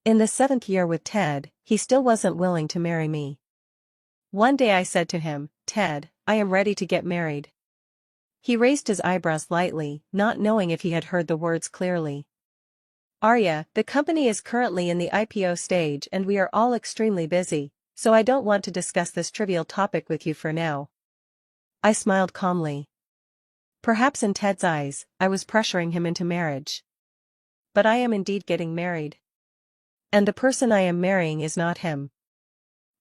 In the 7th year with Ted, he still wasn't willing to marry me. One day I said to him, "Ted, I am ready to get married." He raised his eyebrows lightly, not knowing if he had heard the words clearly. "Arya, the company is currently in the IPO stage and we are all extremely busy, so I don't want to discuss this trivial topic with you for now." I smiled calmly. Perhaps in Ted's eyes, I was pressuring him into marriage. But I am indeed getting married. And the person I am marrying is not him.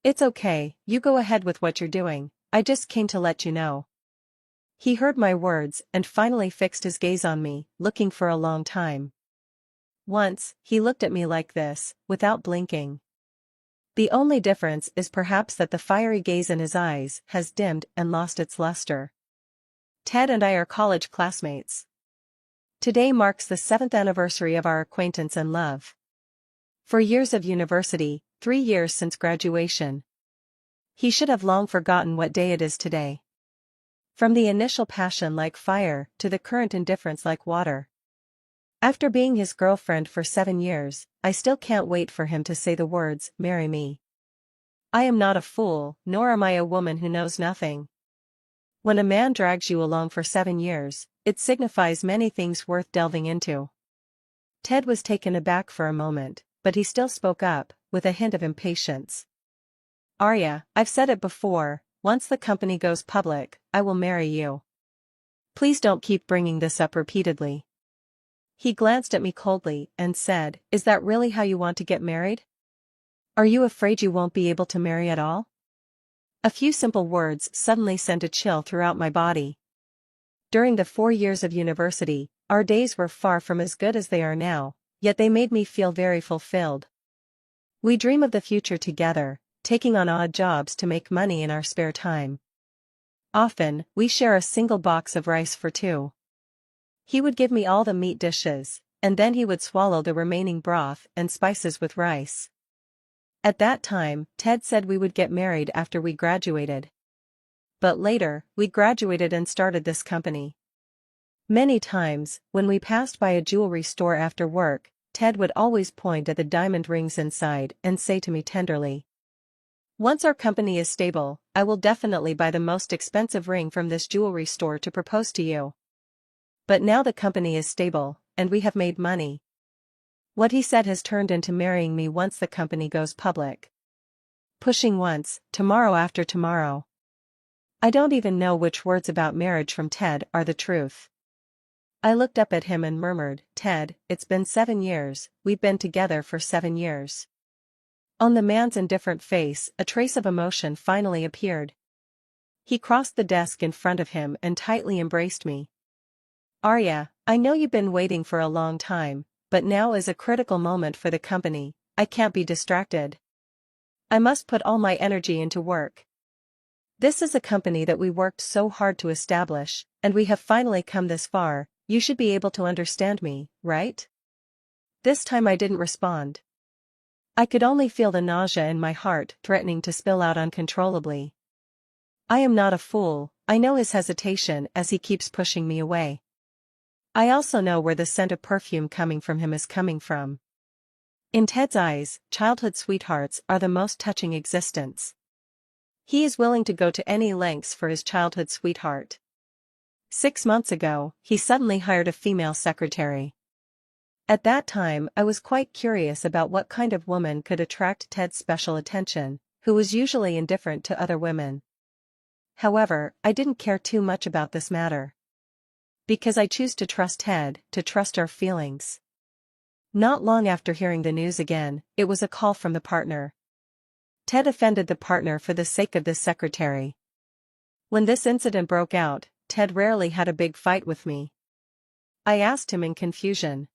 "It's okay, you go ahead with what you're doing, I just came to let you know." He heard my words and finally fixed his gaze on me, looking for a long time. Once, he looked at me like this, without blinking. The only difference is perhaps that the fiery gaze in his eyes has dimmed and lost its luster. Ted and I are college classmates. Today marks the 7th anniversary of our acquaintance and love. 4 years of university, 3 years since graduation. He should have long forgotten what day it is today. From the initial passion like fire to the current indifference like water. After being his girlfriend for 7 years, I still can't wait for him to say the words, "Marry me." I am not a fool, nor am I a woman who knows nothing. When a man drags you along for 7 years, it signifies many things worth delving into. Ted was taken aback for a moment, but he still spoke up, with a hint of impatience. "Arya, I've said it before, once the company goes public, I will marry you. Please don't keep bringing this up repeatedly." He glanced at me coldly and said, "Is that really how you want to get married? Are you afraid you won't be able to marry at all?" A few simple words suddenly sent a chill throughout my body. During the 4 years of university, our days were far from as good as they are now, yet they made me feel very fulfilled. We dream of the future together, taking on odd jobs to make money in our spare time. Often, we share a single box of rice for 2. He would give me all the meat dishes, and then he would swallow the remaining broth and spices with rice. At that time, Ted said we would get married after we graduated. But later, we graduated and started this company. Many times, when we passed by a jewelry store after work, Ted would always point at the diamond rings inside and say to me tenderly, "Once our company is stable, I will definitely buy the most expensive ring from this jewelry store to propose to you. But now the company is stable, and we have made money." What he said has turned into marrying me once the company goes public. Pushing once, tomorrow after tomorrow. I don't even know which words about marriage from Ted are the truth. I looked up at him and murmured, "Ted, it's been 7 years, we've been together for 7 years. On the man's indifferent face, a trace of emotion finally appeared. He crossed the desk in front of him and tightly embraced me. "Arya, I know you've been waiting for a long time, but now is a critical moment for the company, I can't be distracted. I must put all my energy into work. This is a company that we worked so hard to establish, and we have finally come this far, you should be able to understand me, right?" This time I didn't respond. I could only feel the nausea in my heart threatening to spill out uncontrollably. I am not a fool, I know his hesitation as he keeps pushing me away. I also know where the scent of perfume coming from him is coming from. In Ted's eyes, childhood sweethearts are the most touching existence. He is willing to go to any lengths for his childhood sweetheart. 6 months ago, he suddenly hired a female secretary. At that time I was quite curious about what kind of woman could attract Ted's special attention, who was usually indifferent to other women. However, I didn't care too much about this matter. Because I choose to trust Ted, to trust our feelings. Not long after hearing the news again, it was a call from the partner. Ted offended the partner for the sake of this secretary. When this incident broke out, Ted rarely had a big fight with me. I asked him in confusion.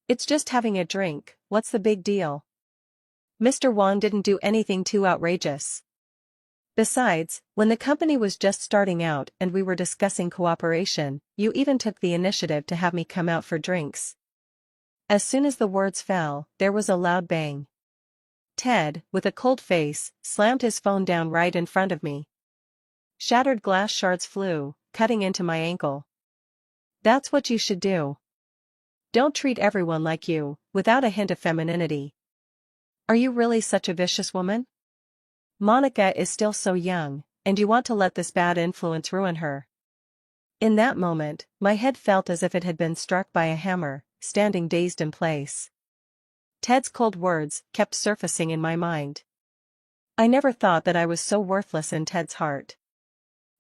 "It's just having a drink, what's the big deal? Mr. Wong didn't do anything too outrageous. Besides, when the company was just starting out and we were discussing cooperation, you even took the initiative to have me come out for drinks." As soon as the words fell, there was a loud bang. Ted, with a cold face, slammed his phone down right in front of me. Shattered glass shards flew, cutting into my ankle. "That's what you should do. Don't treat everyone like you, without a hint of femininity. Are you really such a vicious woman? Monica is still so young, and you want to let this bad influence ruin her. In that moment, my head felt as if it had been struck by a hammer, standing dazed in place. Ted's cold words kept surfacing in my mind. I never thought that I was so worthless in Ted's heart.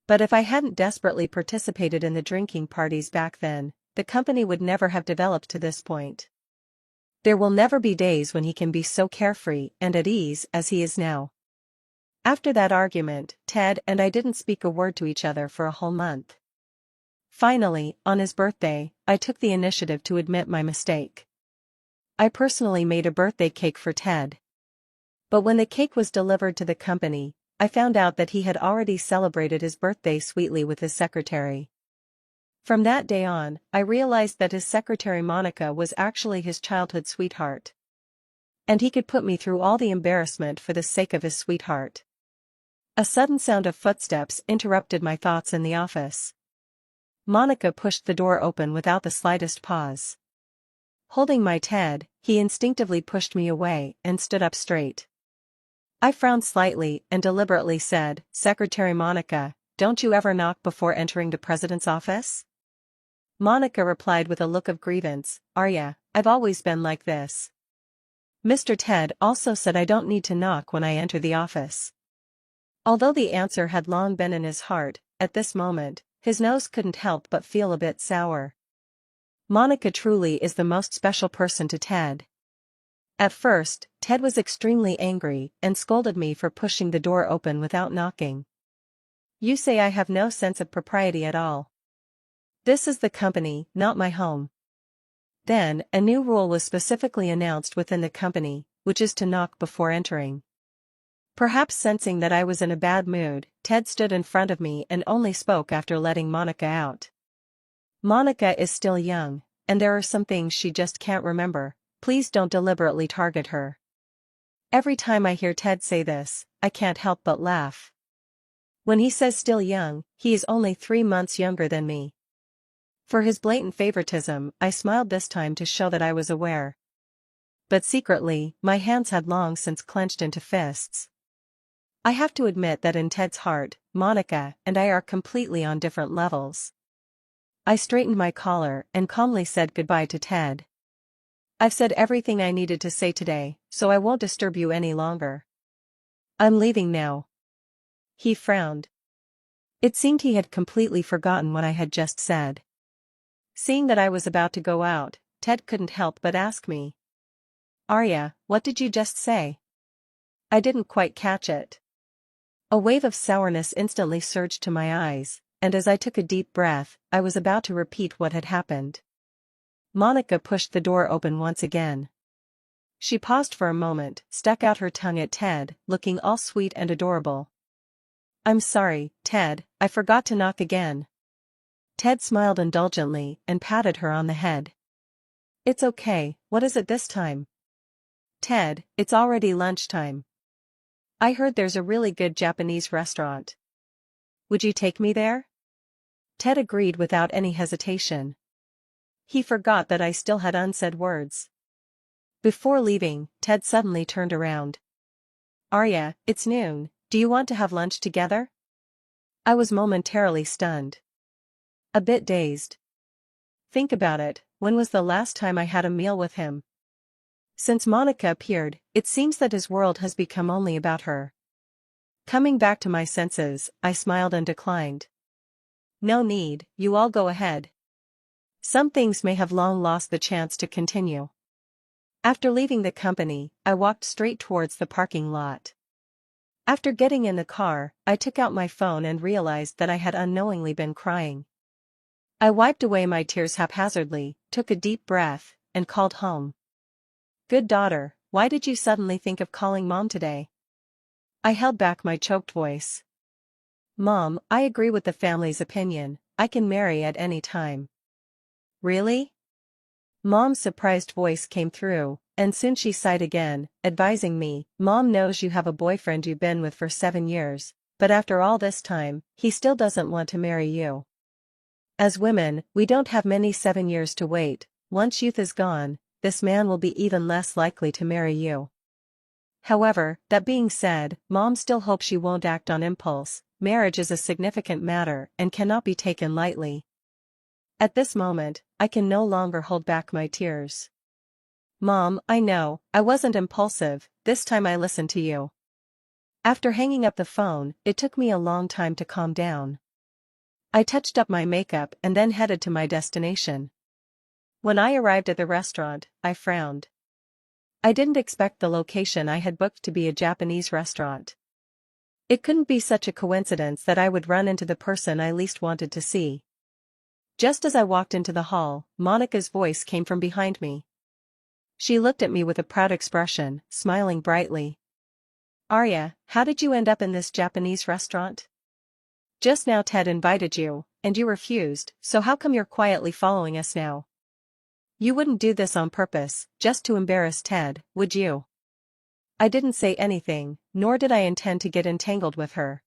But if I hadn't desperately participated in the drinking parties back then, the company would never have developed to this point. There will never be days when he can be so carefree and at ease as he is now. After that argument, Ted and I didn't speak a word to each other for a whole month. Finally, on his birthday, I took the initiative to admit my mistake. I personally made a birthday cake for Ted. But when the cake was delivered to the company, I found out that he had already celebrated his birthday sweetly with his secretary. From that day on, I realized that his secretary Monica was actually his childhood sweetheart. And he could put me through all the embarrassment for the sake of his sweetheart. A sudden sound of footsteps interrupted my thoughts in the office. Monica pushed the door open without the slightest pause. Holding my Ted, he instinctively pushed me away and stood up straight. I frowned slightly and deliberately said, "Secretary Monica, don't you ever knock before entering the president's office?" Monica replied with a look of grievance, "Arya, I've always been like this. Mr. Ted also said I don't need to knock when I enter the office." Although the answer had long been in his heart, at this moment, his nose couldn't help but feel a bit sour. Monica truly is the most special person to Ted. At first, Ted was extremely angry and scolded me for pushing the door open without knocking. "You say I have no sense of propriety at all. This is the company, not my home." Then, a new rule was specifically announced within the company, which is to knock before entering. Perhaps sensing that I was in a bad mood, Ted stood in front of me and only spoke after letting Monica out. "Monica is still young, and there are some things she just can't remember. Please don't deliberately target her." Every time I hear Ted say this, I can't help but laugh. When he says still young, he is only 3 months younger than me. For his blatant favoritism, I smiled this time to show that I was aware. But secretly, my hands had long since clenched into fists. I have to admit that in Ted's heart, Monica and I are completely on different levels. I straightened my collar and calmly said goodbye to Ted. "I've said everything I needed to say today, so I won't disturb you any longer. I'm leaving now." He frowned. It seemed he had completely forgotten what I had just said. Seeing that I was about to go out, Ted couldn't help but ask me, "Arya, what did you just say?" I didn't quite catch it. A wave of sourness instantly surged to my eyes, and as I took a deep breath, I was about to repeat what had happened. Monica pushed the door open once again. She paused for a moment, stuck out her tongue at Ted, looking all sweet and adorable. "I'm sorry, Ted, I forgot to knock again." Ted smiled indulgently and patted her on the head. "It's okay, what is it this time?" "Ted, it's already lunchtime. I heard there's a really good Japanese restaurant. Would you take me there?" Ted agreed without any hesitation. He forgot that I still had unsaid words. Before leaving, Ted suddenly turned around. "Arya, it's noon, do you want to have lunch together?" I was momentarily stunned. A bit dazed. Think about it, when was the last time I had a meal with him? Since Monica appeared, it seems that his world has become only about her. Coming back to my senses, I smiled and declined. "No need, you all go ahead. Some things may have long lost the chance to continue." After leaving the company, I walked straight towards the parking lot. After getting in the car, I took out my phone and realized that I had unknowingly been crying. I wiped away my tears haphazardly, took a deep breath, and called home. "Good daughter, why did you suddenly think of calling Mom today?" I held back my choked voice. "Mom, I agree with the family's opinion, I can marry at any time." "Really?" Mom's surprised voice came through, and soon she sighed again, advising me, "Mom knows you have a boyfriend you've been with for 7 years, but after all this time, he still doesn't want to marry you. As women, we don't have many 7 years to wait. Once youth is gone, this man will be even less likely to marry you." However, that being said, Mom still hopes she won't act on impulse. Marriage is a significant matter and cannot be taken lightly. At this moment, I can no longer hold back my tears. Mom, I know, I wasn't impulsive, this time I listened to you. After hanging up the phone, it took me a long time to calm down. I touched up my makeup and then headed to my destination. When I arrived at the restaurant, I frowned. I didn't expect the location I had booked to be a Japanese restaurant. It couldn't be such a coincidence that I would run into the person I least wanted to see. Just as I walked into the hall, Monica's voice came from behind me. She looked at me with a proud expression, smiling brightly. Arya, how did you end up in this Japanese restaurant? Just now Ted invited you, and you refused, so how come you're quietly following us now? You wouldn't do this on purpose, just to embarrass Ted, would you? I didn't say anything, nor did I intend to get entangled with her.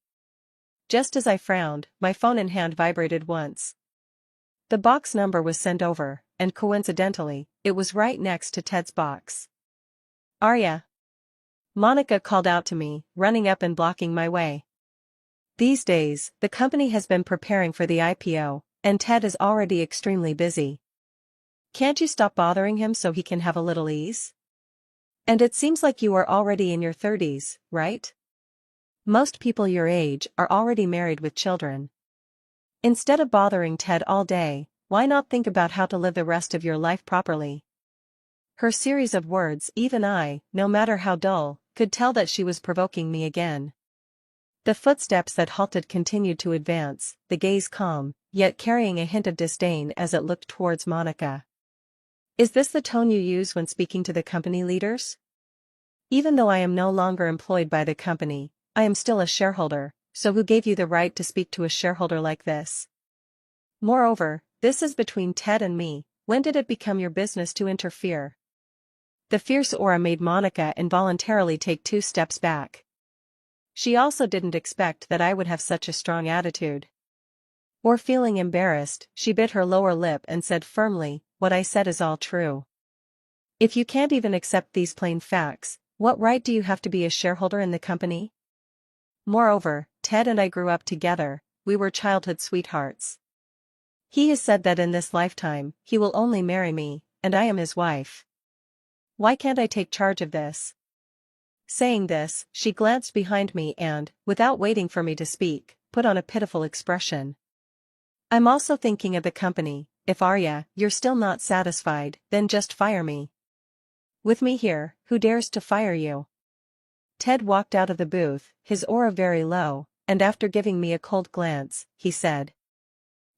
Just as I frowned, my phone in hand vibrated once. The box number was sent over, and coincidentally, it was right next to Ted's box. Arya. Monica called out to me, running up and blocking my way. These days, the company has been preparing for the IPO, and Ted is already extremely busy. Can't you stop bothering him so he can have a little ease? And it seems like you are already in your 30s, right? Most people your age are already married with children. Instead of bothering Ted all day, why not think about how to live the rest of your life properly? Her series of words, even I, no matter how dull, could tell that she was provoking me again. The footsteps that halted continued to advance, the gaze calm, yet carrying a hint of disdain as it looked towards Monica. Is this the tone you use when speaking to the company leaders? Even though I am no longer employed by the company, I am still a shareholder, so who gave you the right to speak to a shareholder like this? Moreover, this is between Ted and me, when did it become your business to interfere? The fierce aura made Monica involuntarily take 2 steps back. She also didn't expect that I would have such a strong attitude. Or feeling embarrassed, she bit her lower lip and said firmly, what I said is all true. If you can't even accept these plain facts, what right do you have to be a shareholder in the company? Moreover, Ted and I grew up together, we were childhood sweethearts. He has said that in this lifetime, he will only marry me, and I am his wife. Why can't I take charge of this? Saying this, she glanced behind me and, without waiting for me to speak, put on a pitiful expression. I'm also thinking of the company. If Arya, you're still not satisfied, then just fire me. With me here, who dares to fire you? Ted walked out of the booth, his aura very low, and after giving me a cold glance, he said.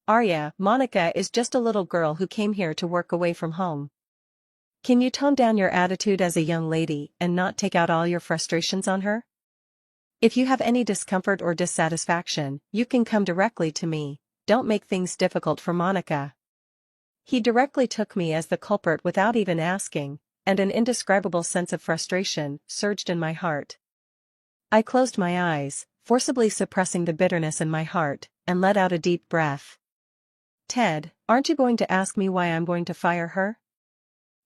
Arya, Monica is just a little girl who came here to work away from home. Can you tone down your attitude as a young lady and not take out all your frustrations on her? If you have any discomfort or dissatisfaction, you can come directly to me, don't make things difficult for Monica. He directly took me as the culprit without even asking, and an indescribable sense of frustration surged in my heart. I closed my eyes, forcibly suppressing the bitterness in my heart, and let out a deep breath. Ted, aren't you going to ask me why I'm going to fire her?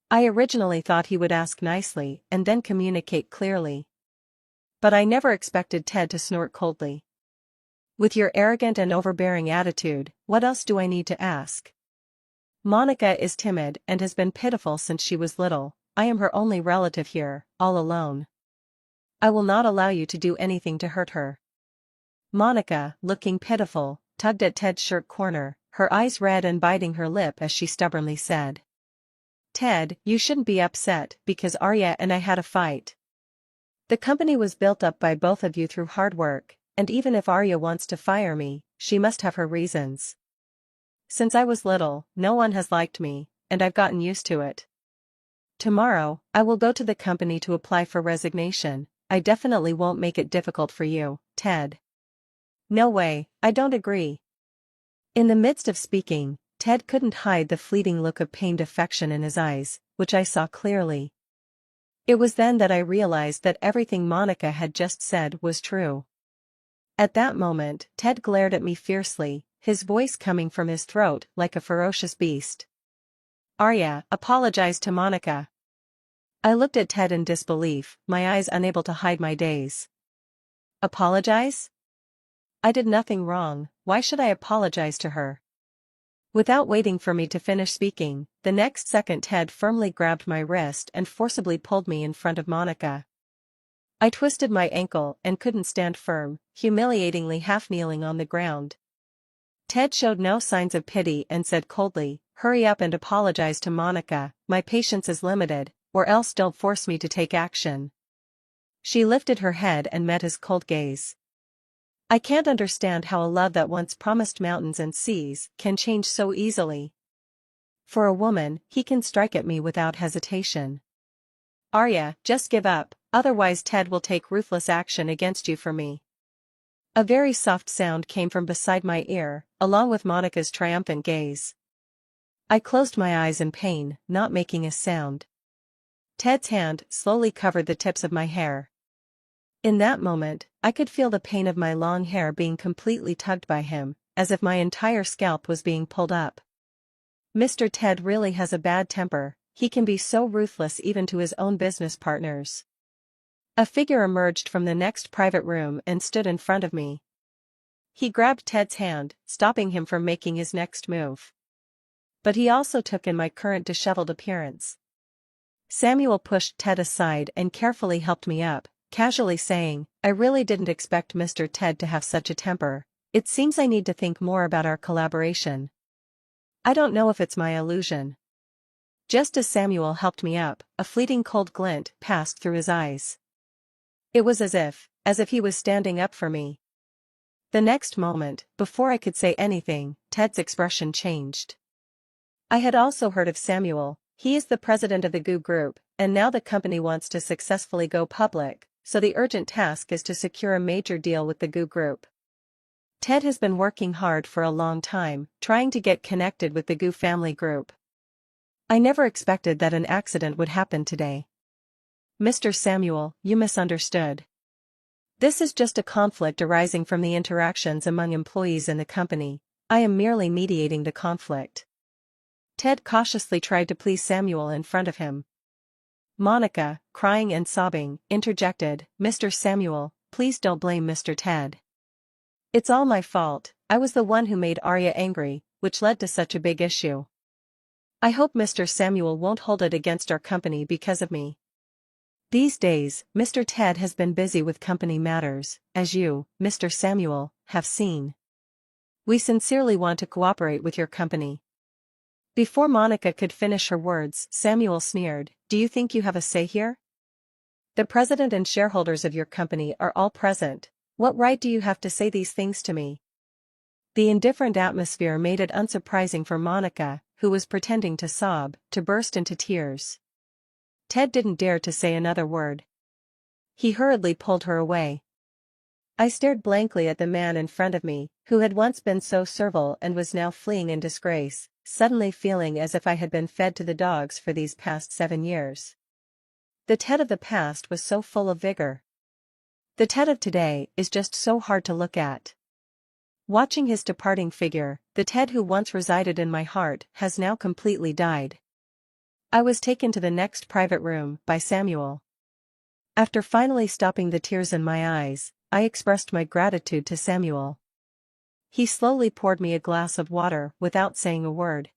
I originally thought he would ask nicely and then communicate clearly. But I never expected Ted to snort coldly. With your arrogant and overbearing attitude, what else do I need to ask? Monica is timid and has been pitiful since she was little. I am her only relative here, all alone. I will not allow you to do anything to hurt her. Monica, looking pitiful, tugged at Ted's shirt corner, her eyes red and biting her lip as she stubbornly said. Ted, you shouldn't be upset because Arya and I had a fight. The company was built up by both of you through hard work, and even if Arya wants to fire me, she must have her reasons. Since I was little, no one has liked me, and I've gotten used to it. Tomorrow, I will go to the company to apply for resignation. I definitely won't make it difficult for you, Ted. No way, I don't agree. In the midst of speaking, Ted couldn't hide the fleeting look of pained affection in his eyes, which I saw clearly. It was then that I realized that everything Monica had just said was true. At that moment, Ted glared at me fiercely, his voice coming from his throat like a ferocious beast. Arya, apologize to Monica. I looked at Ted in disbelief, my eyes unable to hide my daze. Apologize? I did nothing wrong, why should I apologize to her? Without waiting for me to finish speaking, the next second Ted firmly grabbed my wrist and forcibly pulled me in front of Monica. I twisted my ankle and couldn't stand firm, humiliatingly half-kneeling on the ground. Ted showed no signs of pity and said coldly, "Hurry up and apologize to Monica, my patience is limited, or else don't force me to take action." She lifted her head and met his cold gaze. I can't understand how a love that once promised mountains and seas can change so easily. For a woman, he can strike at me without hesitation. "Arya, just give up, otherwise Ted will take ruthless action against you for me." A very soft sound came from beside my ear, along with Monica's triumphant gaze. I closed my eyes in pain, not making a sound. Ted's hand slowly covered the tips of my hair. In that moment, I could feel the pain of my long hair being completely tugged by him, as if my entire scalp was being pulled up. Mr. Ted really has a bad temper, he can be so ruthless even to his own business partners. A figure emerged from the next private room and stood in front of me. He grabbed Ted's hand, stopping him from making his next move. But he also took in my current disheveled appearance. Samuel pushed Ted aside and carefully helped me up, casually saying, "I really didn't expect Mr. Ted to have such a temper. It seems I need to think more about our collaboration. I don't know if it's my illusion." Just as Samuel helped me up, a fleeting cold glint passed through his eyes. It was as if he was standing up for me. The next moment, before I could say anything, Ted's expression changed. I had also heard of Samuel, he is the president of the GU Group, and now the company wants to successfully go public, so the urgent task is to secure a major deal with the GU Group. Ted has been working hard for a long time, trying to get connected with the GU family group. I never expected that an accident would happen today. "Mr. Samuel, you misunderstood. This is just a conflict arising from the interactions among employees in the company. I am merely mediating the conflict." Ted cautiously tried to please Samuel in front of him. Monica, crying and sobbing, interjected, "Mr. Samuel, please don't blame Mr. Ted. It's all my fault, I was the one who made Arya angry, which led to such a big issue. I hope Mr. Samuel won't hold it against our company because of me." These days, Mr. Ted has been busy with company matters, as you, Mr. Samuel, have seen. "We sincerely want to cooperate with your company." Before Monica could finish her words, Samuel sneered, "Do you think you have a say here? The president and shareholders of your company are all present, what right do you have to say these things to me?" The indifferent atmosphere made it unsurprising for Monica, who was pretending to sob, to burst into tears. Ted didn't dare to say another word. He hurriedly pulled her away. I stared blankly at the man in front of me, who had once been so servile and was now fleeing in disgrace, suddenly feeling as if I had been fed to the dogs for these past 7 years. The Ted of the past was so full of vigor. The Ted of today is just so hard to look at. Watching his departing figure, the Ted who once resided in my heart has now completely died. I was taken to the next private room by Samuel. After finally stopping the tears in my eyes, I expressed my gratitude to Samuel. He slowly poured me a glass of water without saying a word.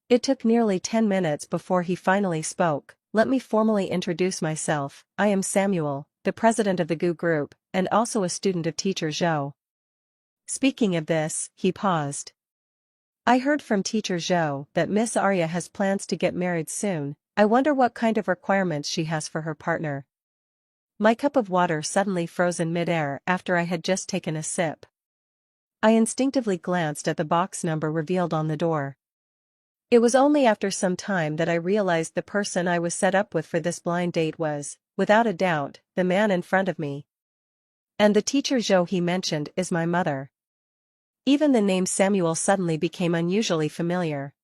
It took nearly 10 minutes before he finally spoke. "Let me formally introduce myself, I am Samuel, the president of the GU Group, and also a student of Teacher Zhou." Speaking of this, he paused. "I heard from Teacher Zhou that Miss Arya has plans to get married soon. I wonder what kind of requirements she has for her partner." My cup of water suddenly froze in midair after I had just taken a sip. I instinctively glanced at the box number revealed on the door. It was only after some time that I realized the person I was set up with for this blind date was, without a doubt, the man in front of me. And the Teacher Zhou he mentioned is my mother. Even the name Samuel suddenly became unusually familiar.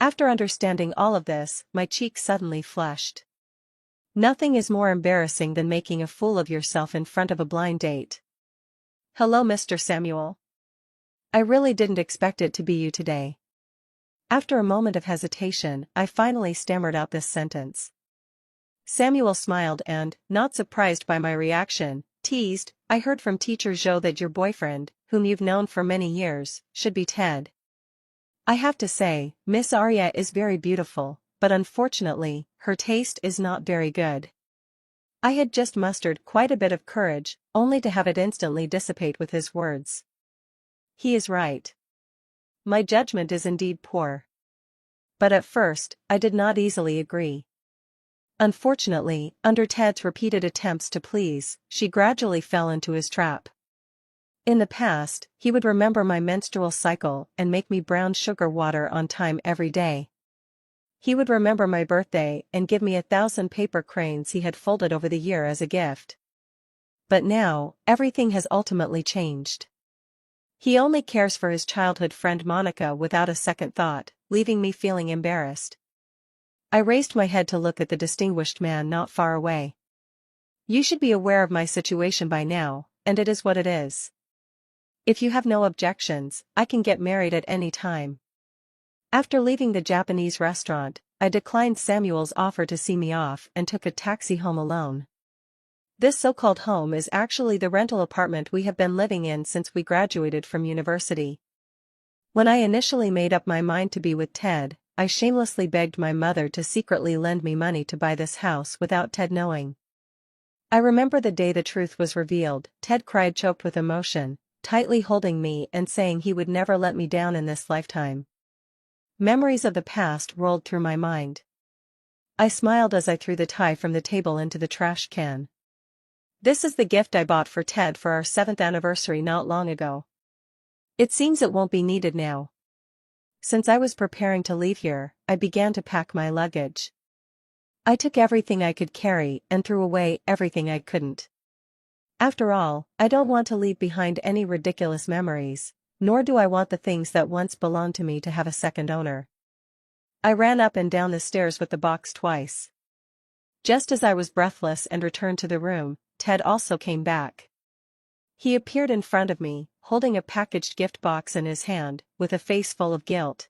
After understanding all of this, my cheeks suddenly flushed. Nothing is more embarrassing than making a fool of yourself in front of a blind date. "Hello, Mr. Samuel. I really didn't expect it to be you today." After a moment of hesitation, I finally stammered out this sentence. Samuel smiled and, not surprised by my reaction, teased, I heard from Teacher Joe that your boyfriend, whom you've known for many years, should be Ted. I have to say, Miss Arya is very beautiful, but unfortunately, her taste is not very good. I had just mustered quite a bit of courage, only to have it instantly dissipate with his words. He is right. My judgment is indeed poor. But at first, I did not easily agree. Unfortunately, under Ted's repeated attempts to please, she gradually fell into his trap. In the past, he would remember my menstrual cycle and make me brown sugar water on time every day. He would remember my birthday and give me 1,000 paper cranes he had folded over the year as a gift. But now, everything has ultimately changed. He only cares for his childhood friend Monica without a second thought, leaving me feeling embarrassed. I raised my head to look at the distinguished man not far away. You should be aware of my situation by now, and it is what it is. If you have no objections, I can get married at any time. After leaving the Japanese restaurant, I declined Samuel's offer to see me off and took a taxi home alone. This so-called home is actually the rental apartment we have been living in since we graduated from university. When I initially made up my mind to be with Ted, I shamelessly begged my mother to secretly lend me money to buy this house without Ted knowing. I remember the day the truth was revealed. Ted cried, choked with emotion, tightly holding me and saying he would never let me down in this lifetime. Memories of the past rolled through my mind. I smiled as I threw the tie from the table into the trash can. This is the gift I bought for Ted for our 7th anniversary not long ago. It seems it won't be needed now. Since I was preparing to leave here, I began to pack my luggage. I took everything I could carry and threw away everything I couldn't. After all, I don't want to leave behind any ridiculous memories, nor do I want the things that once belonged to me to have a second owner. I ran up and down the stairs with the box twice. Just as I was breathless and returned to the room, Ted also came back. He appeared in front of me, holding a packaged gift box in his hand, with a face full of guilt.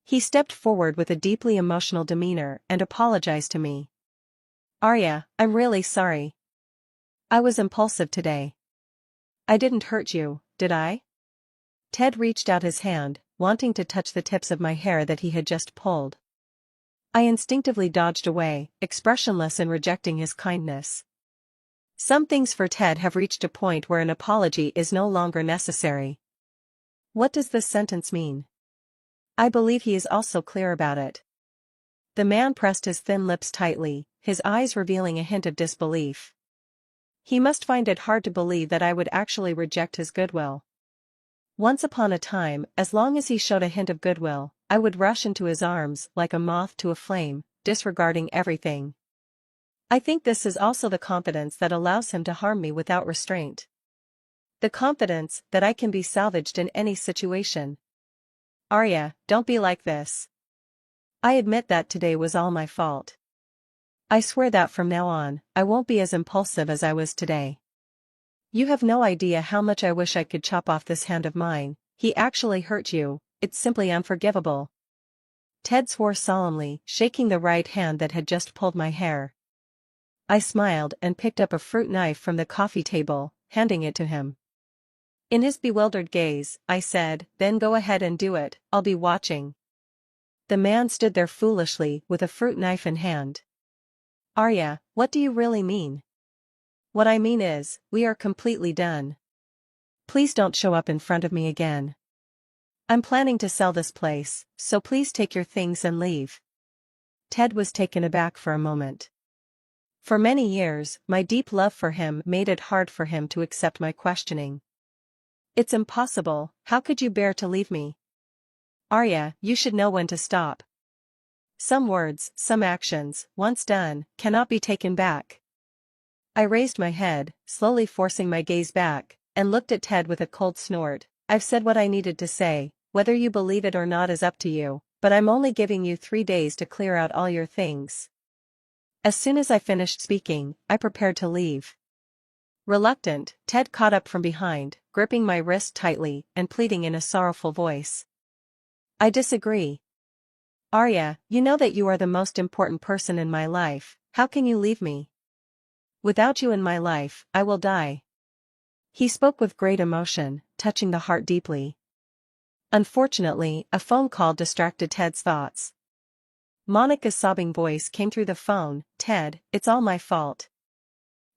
He stepped forward with a deeply emotional demeanor and apologized to me. Arya, I'm really sorry. I was impulsive today. I didn't hurt you, did I? Ted reached out his hand, wanting to touch the tips of my hair that he had just pulled. I instinctively dodged away, expressionless in rejecting his kindness. Some things for Ted have reached a point where an apology is no longer necessary. What does this sentence mean? I believe he is also clear about it. The man pressed his thin lips tightly, his eyes revealing a hint of disbelief. He must find it hard to believe that I would actually reject his goodwill. Once upon a time, as long as he showed a hint of goodwill, I would rush into his arms like a moth to a flame, disregarding everything. I think this is also the confidence that allows him to harm me without restraint. The confidence that I can be salvaged in any situation. Arya, don't be like this. I admit that today was all my fault. I swear that from now on, I won't be as impulsive as I was today. You have no idea how much I wish I could chop off this hand of mine. He actually hurt you, it's simply unforgivable. Ted swore solemnly, shaking the right hand that had just pulled my hair. I smiled and picked up a fruit knife from the coffee table, handing it to him. In his bewildered gaze, I said, then go ahead and do it, I'll be watching. The man stood there foolishly with a fruit knife in hand. Arya, what do you really mean? What I mean is, we are completely done. Please don't show up in front of me again. I'm planning to sell this place, so please take your things and leave. Ted was taken aback for a moment. For many years, my deep love for him made it hard for him to accept my questioning. It's impossible, how could you bear to leave me? Arya, you should know when to stop. Some words, some actions, once done, cannot be taken back. I raised my head, slowly forcing my gaze back, and looked at Ted with a cold snort. I've said what I needed to say, whether you believe it or not is up to you, but I'm only giving you 3 days to clear out all your things. As soon as I finished speaking, I prepared to leave. Reluctant, Ted caught up from behind, gripping my wrist tightly and pleading in a sorrowful voice. I disagree. Arya, you know that you are the most important person in my life, How can you leave me? Without you in my life, I will die. He spoke with great emotion, touching the heart deeply. Unfortunately, a phone call distracted Ted's thoughts. Monica's sobbing voice came through the phone. Ted, it's all my fault.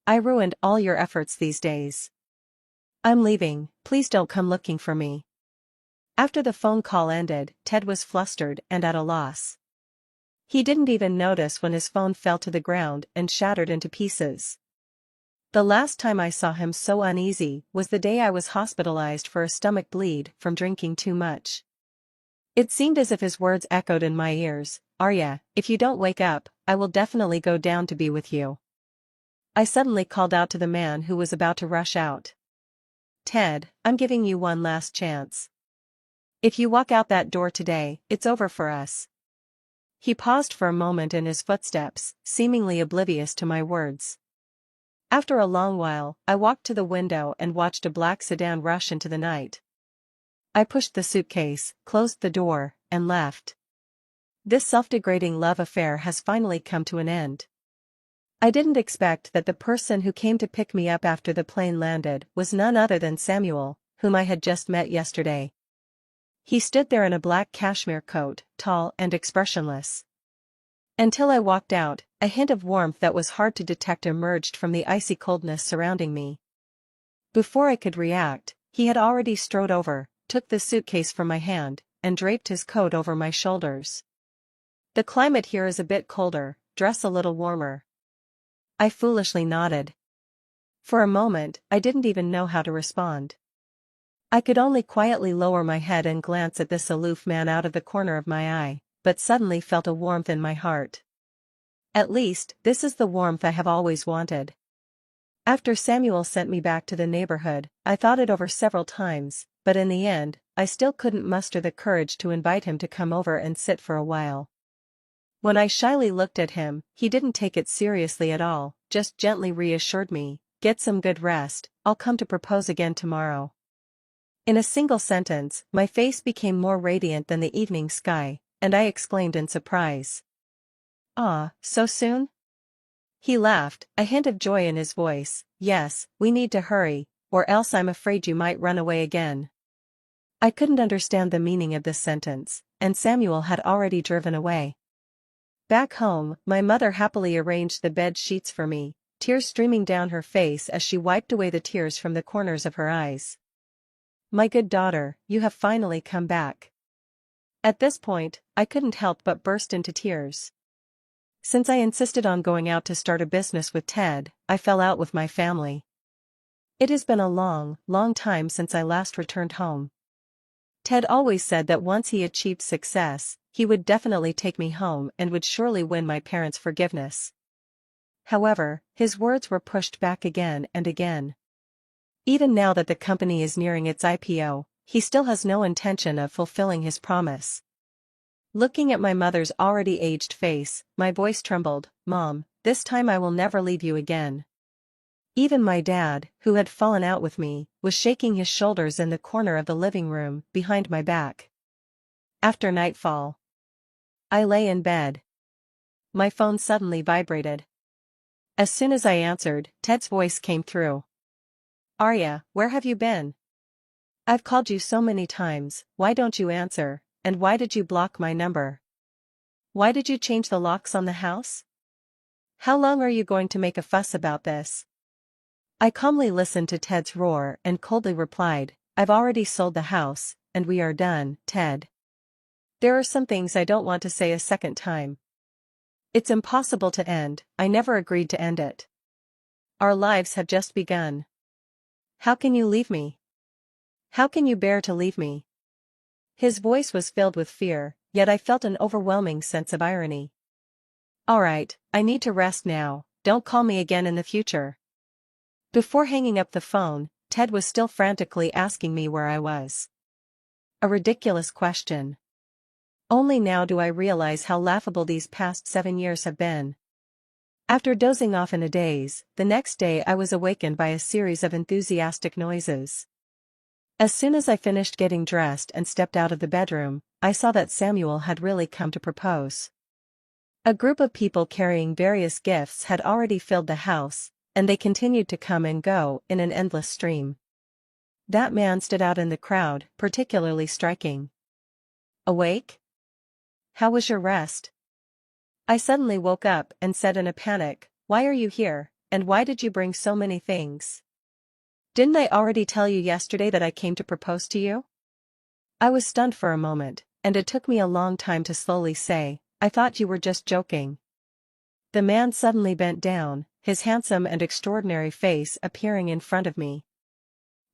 I ruined all your efforts these days. I'm leaving, please don't come looking for me. After the phone call ended, Ted was flustered and at a loss. He didn't even notice when his phone fell to the ground and shattered into pieces. The last time I saw him so uneasy was the day I was hospitalized for a stomach bleed from drinking too much. It seemed as if his words echoed in my ears. Arya, if you don't wake up, I will definitely go down to be with you. I suddenly called out to the man who was about to rush out. Ted, I'm giving you one last chance. If you walk out that door today, it's over for us. He paused for a moment in his footsteps, seemingly oblivious to my words. After a long while, I walked to the window and watched a black sedan rush into the night. I pushed the suitcase, closed the door, and left. This self-degrading love affair has finally come to an end. I didn't expect that the person who came to pick me up after the plane landed was none other than Samuel, whom I had just met yesterday. He stood there in a black cashmere coat, tall and expressionless. Until I walked out, a hint of warmth that was hard to detect emerged from the icy coldness surrounding me. Before I could react, he had already strode over, took the suitcase from my hand, and draped his coat over my shoulders. The climate here is a bit colder, dress a little warmer. I foolishly nodded. For a moment, I didn't even know how to respond. I could only quietly lower my head and glance at this aloof man out of the corner of my eye, but suddenly felt a warmth in my heart. At least, this is the warmth I have always wanted. After Samuel sent me back to the neighborhood, I thought it over several times, but in the end, I still couldn't muster the courage to invite him to come over and sit for a while. When I shyly looked at him, he didn't take it seriously at all, just gently reassured me, "Get some good rest, I'll come to propose again tomorrow." In a single sentence, my face became more radiant than the evening sky, and I exclaimed in surprise. "Ah, so soon?" He laughed, a hint of joy in his voice. "Yes, we need to hurry, or else I'm afraid you might run away again." I couldn't understand the meaning of this sentence, and Samuel had already driven away. Back home, my mother happily arranged the bed sheets for me, tears streaming down her face as she wiped away the tears from the corners of her eyes. "My good daughter, you have finally come back." At this point, I couldn't help but burst into tears. Since I insisted on going out to start a business with Ted, I fell out with my family. It has been a long, long time since I last returned home. Ted always said that once he achieved success, he would definitely take me home and would surely win my parents' forgiveness. However, his words were pushed back again and again. Even now that the company is nearing its IPO, he still has no intention of fulfilling his promise. Looking at my mother's already aged face, my voice trembled. "Mom, this time I will never leave you again." Even my dad, who had fallen out with me, was shaking his shoulders in the corner of the living room, behind my back. After nightfall, I lay in bed. My phone suddenly vibrated. As soon as I answered, Ted's voice came through. "Arya, where have you been? I've called you so many times, why don't you answer, and why did you block my number? Why did you change the locks on the house? How long are you going to make a fuss about this?" I calmly listened to Ted's roar and coldly replied, "I've already sold the house, and we are done, Ted. There are some things I don't want to say a second time. It's impossible to end, I never agreed to end it. Our lives have just begun. How can you leave me? How can you bear to leave me?" His voice was filled with fear, yet I felt an overwhelming sense of irony. "All right, I need to rest now, don't call me again in the future." Before hanging up the phone, Ted was still frantically asking me where I was. A ridiculous question. Only now do I realize how laughable these past 7 years have been. After dozing off in a daze, the next day I was awakened by a series of enthusiastic noises. As soon as I finished getting dressed and stepped out of the bedroom, I saw that Samuel had really come to propose. A group of people carrying various gifts had already filled the house, and they continued to come and go in an endless stream. That man stood out in the crowd, particularly striking. Awake? How was your rest? I suddenly woke up and said in a panic, "Why are you here, and why did you bring so many things? Didn't I already tell you yesterday that I came to propose to you?" I was stunned for a moment, and it took me a long time to slowly say, "I thought you were just joking." The man suddenly bent down, his handsome and extraordinary face appearing in front of me.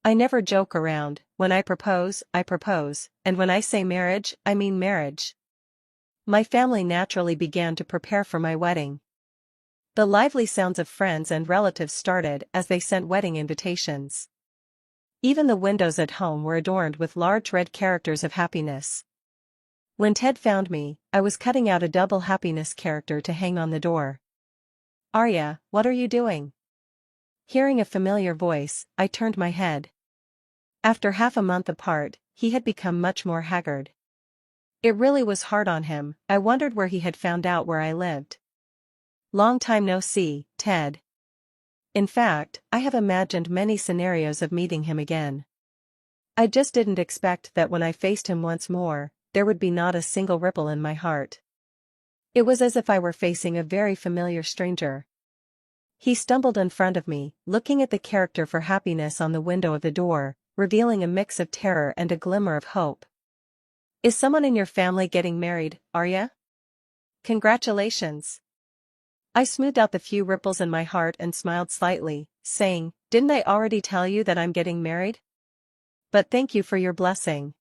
"I never joke around. When I propose, and when I say marriage, I mean marriage." My family naturally began to prepare for my wedding. The lively sounds of friends and relatives started as they sent wedding invitations. Even the windows at home were adorned with large red characters of happiness. When Ted found me, I was cutting out a double happiness character to hang on the door. "Arya, what are you doing?" Hearing a familiar voice, I turned my head. After half a month apart, he had become much more haggard. It really was hard on him. I wondered where he had found out where I lived. "Long time no see, Ted." In fact, I have imagined many scenarios of meeting him again. I just didn't expect that when I faced him once more, there would be not a single ripple in my heart. It was as if I were facing a very familiar stranger. He stumbled in front of me, looking at the character for happiness on the window of the door, revealing a mix of terror and a glimmer of hope. "Is someone in your family getting married, Arya? Congratulations." I smoothed out the few ripples in my heart and smiled slightly, saying, "Didn't I already tell you that I'm getting married? But thank you for your blessing."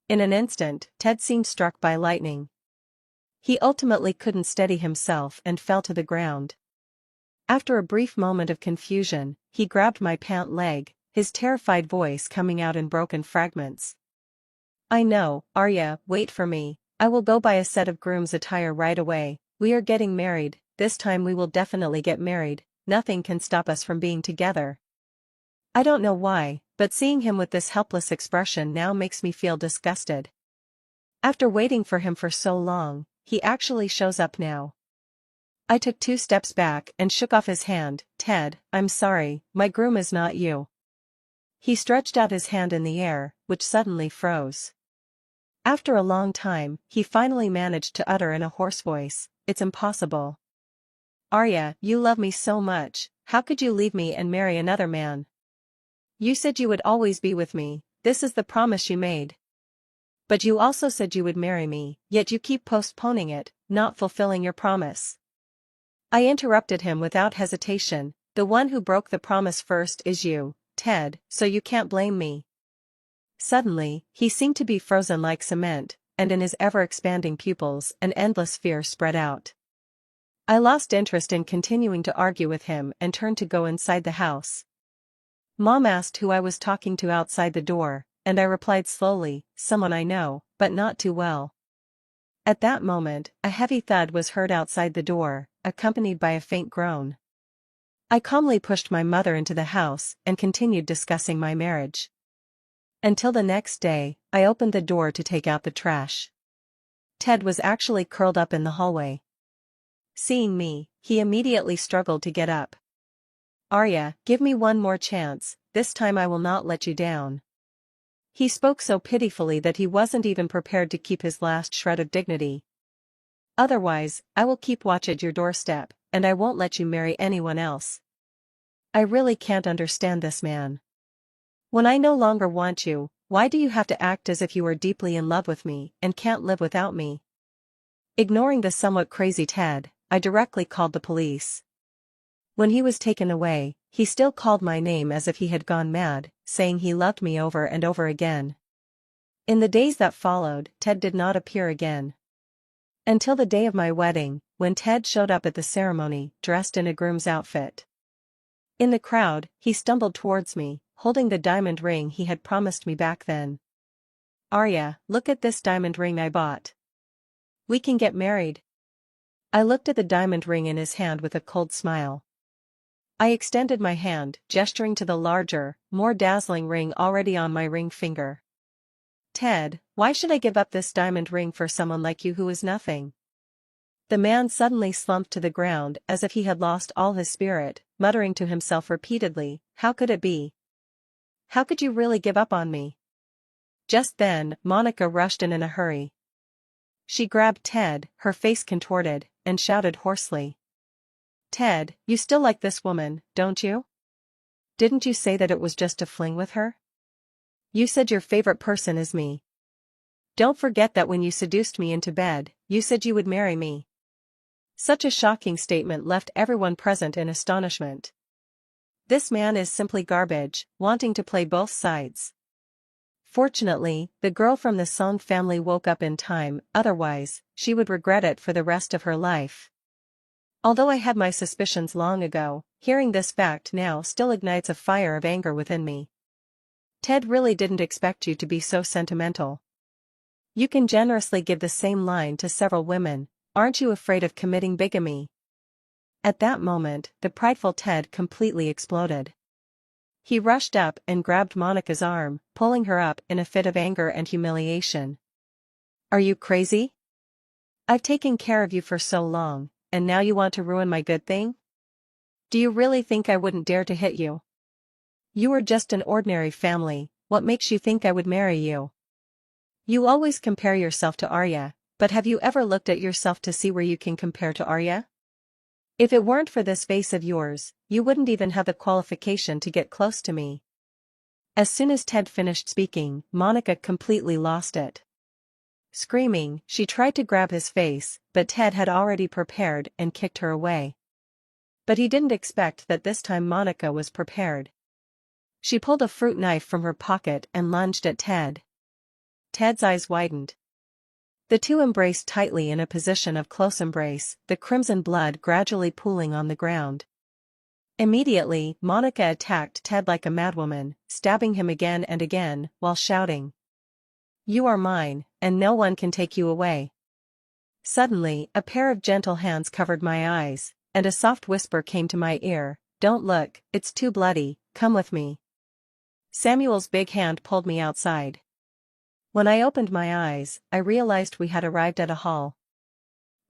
In an instant, Ted seemed struck by lightning. He ultimately couldn't steady himself and fell to the ground. After a brief moment of confusion, he grabbed my pant leg, his terrified voice coming out in broken fragments. "I know, Arya, wait for me. I will go buy a set of groom's attire right away. We are getting married, this time we will definitely get married, nothing can stop us from being together." I don't know why, but seeing him with this helpless expression now makes me feel disgusted. After waiting for him for so long, he actually shows up now. I took 2 steps back and shook off his hand. "Ted, I'm sorry, my groom is not you." He stretched out his hand in the air, which suddenly froze. After a long time, he finally managed to utter in a hoarse voice, "It's impossible. Arya, you love me so much, how could you leave me and marry another man? You said you would always be with me, this is the promise you made. But you also said you would marry me, yet you keep postponing it, not fulfilling your promise." I interrupted him without hesitation, "The one who broke the promise first is you, Ted, so you can't blame me." Suddenly, he seemed to be frozen like cement, and in his ever-expanding pupils an endless fear spread out. I lost interest in continuing to argue with him and turned to go inside the house. Mom asked who I was talking to outside the door, and I replied slowly, "Someone I know, but not too well." At that moment, a heavy thud was heard outside the door, accompanied by a faint groan. I calmly pushed my mother into the house and continued discussing my marriage. Until the next day, I opened the door to take out the trash. Ted was actually curled up in the hallway. Seeing me, he immediately struggled to get up. "Arya, give me one more chance, this time I will not let you down." He spoke so pitifully that he wasn't even prepared to keep his last shred of dignity. "Otherwise, I will keep watch at your doorstep, and I won't let you marry anyone else." I really can't understand this man. When I no longer want you, why do you have to act as if you are deeply in love with me and can't live without me? Ignoring the somewhat crazy Ted, I directly called the police. When he was taken away, he still called my name as if he had gone mad, saying he loved me over and over again. In the days that followed, Ted did not appear again. Until the day of my wedding, when Ted showed up at the ceremony, dressed in a groom's outfit. In the crowd, he stumbled towards me, holding the diamond ring he had promised me back then. "Arya, look at this diamond ring I bought. We can get married." I looked at the diamond ring in his hand with a cold smile. I extended my hand, gesturing to the larger, more dazzling ring already on my ring finger. "Ted, why should I give up this diamond ring for someone like you who is nothing?" The man suddenly slumped to the ground as if he had lost all his spirit, muttering to himself repeatedly, "How could it be? How could you really give up on me?" Just then, Monica rushed in a hurry. She grabbed Ted, her face contorted, and shouted hoarsely. "Ted, you still like this woman, don't you? Didn't you say that it was just a fling with her? You said your favorite person is me. Don't forget that when you seduced me into bed, you said you would marry me." Such a shocking statement left everyone present in astonishment. This man is simply garbage, wanting to play both sides. Fortunately, the girl from the Song family woke up in time, otherwise, she would regret it for the rest of her life. Although I had my suspicions long ago, hearing this fact now still ignites a fire of anger within me. Ted really didn't expect you to be so sentimental. You can generously give the same line to several women. Aren't you afraid of committing bigamy? At that moment, the prideful Ted completely exploded. He rushed up and grabbed Monica's arm, pulling her up in a fit of anger and humiliation. "Are you crazy? I've taken care of you for so long, and now you want to ruin my good thing? Do you really think I wouldn't dare to hit you? You are just an ordinary family, what makes you think I would marry you? You always compare yourself to Arya, but have you ever looked at yourself to see where you can compare to Arya? If it weren't for this face of yours, you wouldn't even have the qualification to get close to me." As soon as Ted finished speaking, Monica completely lost it. Screaming, she tried to grab his face, but Ted had already prepared and kicked her away. But he didn't expect that this time Monica was prepared. She pulled a fruit knife from her pocket and lunged at Ted. Ted's eyes widened. The two embraced tightly in a position of close embrace, the crimson blood gradually pooling on the ground. Immediately, Monica attacked Ted like a madwoman, stabbing him again and again, while shouting, "You are mine, and no one can take you away." Suddenly, a pair of gentle hands covered my eyes, and a soft whisper came to my ear, "Don't look, it's too bloody, come with me." Samuel's big hand pulled me outside. When I opened my eyes, I realized we had arrived at a hall.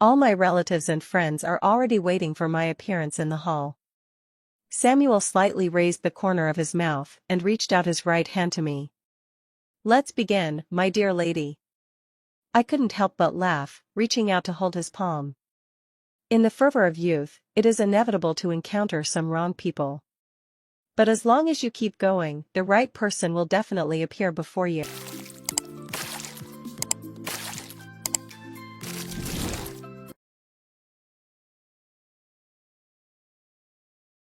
All my relatives and friends are already waiting for my appearance in the hall. Samuel slightly raised the corner of his mouth and reached out his right hand to me. "Let's begin, my dear lady." I couldn't help but laugh, reaching out to hold his palm. In the fervor of youth, it is inevitable to encounter some wrong people. But as long as you keep going, the right person will definitely appear before you.